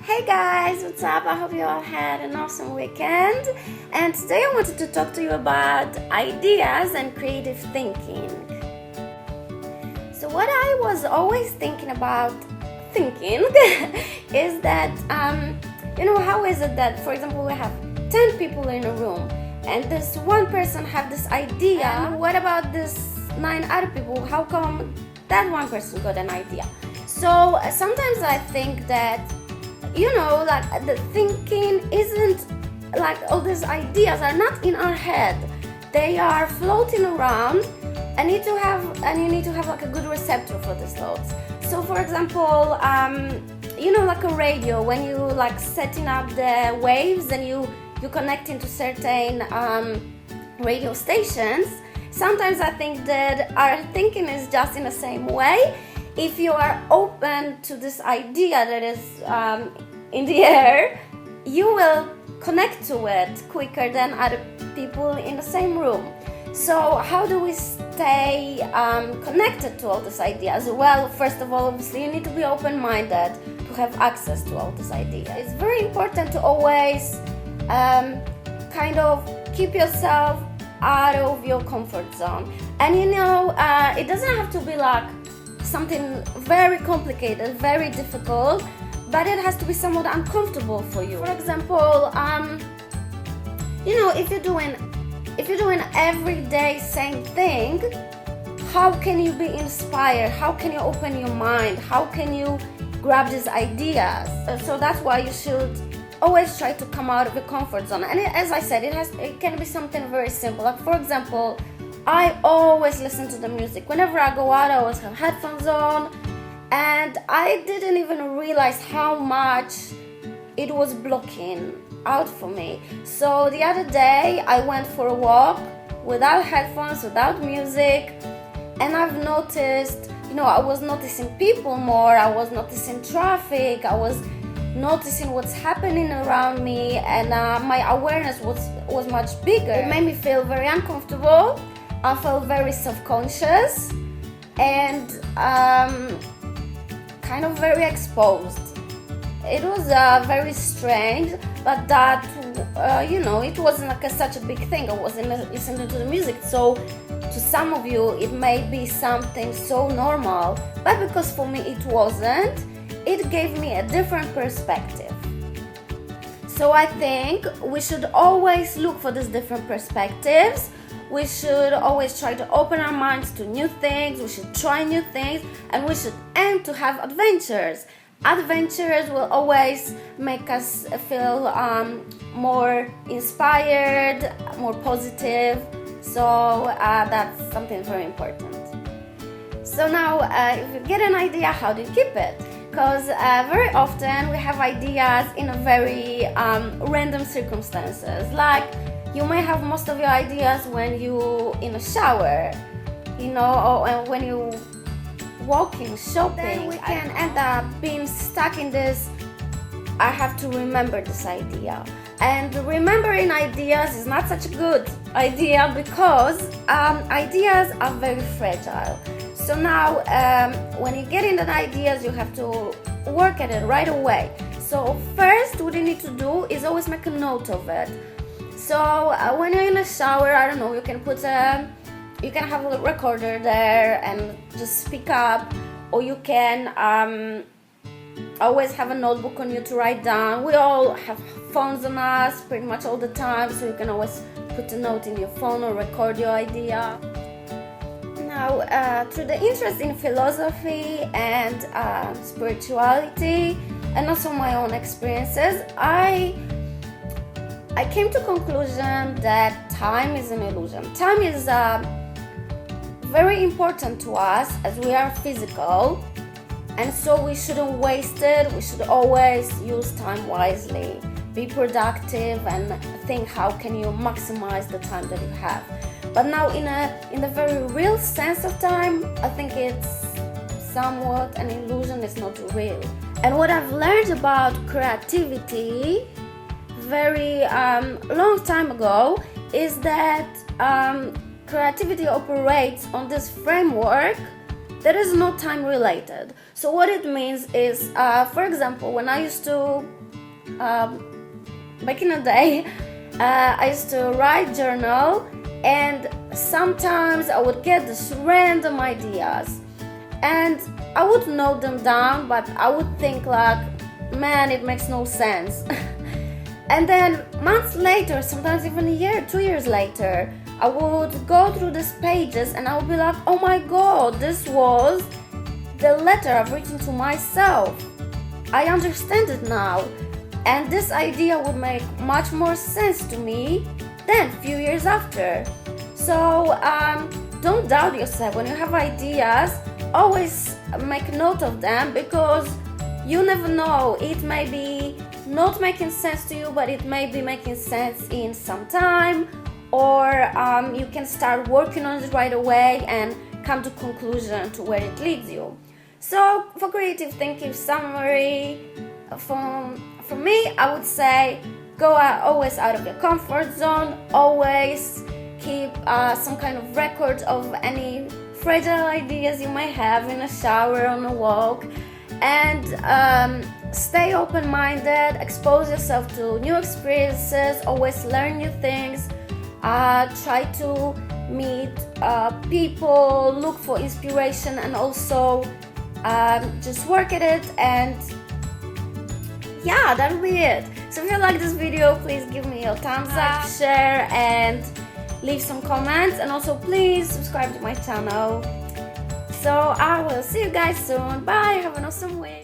Hey guys, what's up? I hope you all had an awesome weekend. And today I wanted to talk to you about ideas and creative thinking. So what I was always thinking about is that, how is it that, for example, we have 10 people in a room and this one person have this idea, and what about this 9 other people? How come that one person got an idea? So sometimes I think that the thinking isn't like all these ideas are not in our head. They are floating around, and you need to have like a good receptor for these thoughts. So for example, like a radio, when you like setting up the waves and you connect into certain radio stations, sometimes I think that our thinking is just in the same way. If you are open to this idea that is in the air, you will connect to it quicker than other people in the same room. So how do we stay connected to all these ideas? Well, first of all, obviously you need to be open-minded to have access to all these ideas. It's very important to always kind of keep yourself out of your comfort zone. And it doesn't have to be like something very complicated, very difficult, but it has to be somewhat uncomfortable for you. For example, if you're doing everyday same thing, how can you be inspired? How can you open your mind? How can you grab these ideas? So that's why you should always try to come out of your comfort zone. And as I said, it can be something very simple. Like for example, I always listen to the music. Whenever I go out, I always have headphones on, and I didn't even realize how much it was blocking out for me. So the other day, I went for a walk without headphones, without music, and I've noticed, I was noticing people more, I was noticing traffic, I was noticing what's happening around me, and my awareness was much bigger. It made me feel very uncomfortable. I felt very self-conscious and kind of very exposed. It was very strange, but that, it wasn't like such a big thing. I wasn't listening to the music, so to some of you it may be something so normal, but because for me it wasn't, it gave me a different perspective. So I think we should always look for these different perspectives. We should always try to open our minds to new things, we should try new things, and we should aim to have adventures. Adventures will always make us feel more inspired, more positive, so that's something very important. So now, if you get an idea, how do you keep it? Because very often we have ideas in a very random circumstances, like you may have most of your ideas when you in a shower, or when you walking, shopping. Then we can end up being stuck in this, I have to remember this idea. And remembering ideas is not such a good idea because ideas are very fragile. So now when you get into the ideas, you have to work at it right away. So first what you need to do is always make a note of it. So when you're in a shower, I don't know, you can have a recorder there and just speak up, or you can always have a notebook on you to write down. We all have phones on us pretty much all the time, so you can always put a note in your phone or record your idea. Now, through the interest in philosophy and spirituality, and also my own experiences, I came to conclusion that time is an illusion. Time is very important to us as we are physical, and so we shouldn't waste it. We should always use time wisely, be productive, and think how can you maximize the time that you have. But now in the very real sense of time, I think it's somewhat an illusion, it's not real. And what I've learned about creativity very long time ago is that creativity operates on this framework there is no time related. So what it means is, for example, when I used to, back in the day, I used to write journal, and sometimes I would get these random ideas, and I would note them down, but I would think like, man, it makes no sense. And then months later, sometimes even a year, 2 years later, I would go through these pages and I would be like, oh my god, this was the letter I've written to myself. I understand it now. And this idea would make much more sense to me than a few years after. So don't doubt yourself. When you have ideas, always make note of them, because you never know. It may be not making sense to you, but it may be making sense in some time, or you can start working on it right away and come to conclusion to where it leads you. So for creative thinking summary, for me, I would say go always out of your comfort zone, always keep some kind of record of any fragile ideas you may have in a shower, on a walk, and stay open-minded, expose yourself to new experiences, always learn new things, try to meet people, look for inspiration, and also just work at it. And yeah, that'll be it. So if you like this video, please give me a thumbs up, share, and leave some comments, and also please subscribe to my channel. So I will see you guys soon. Bye, have an awesome week.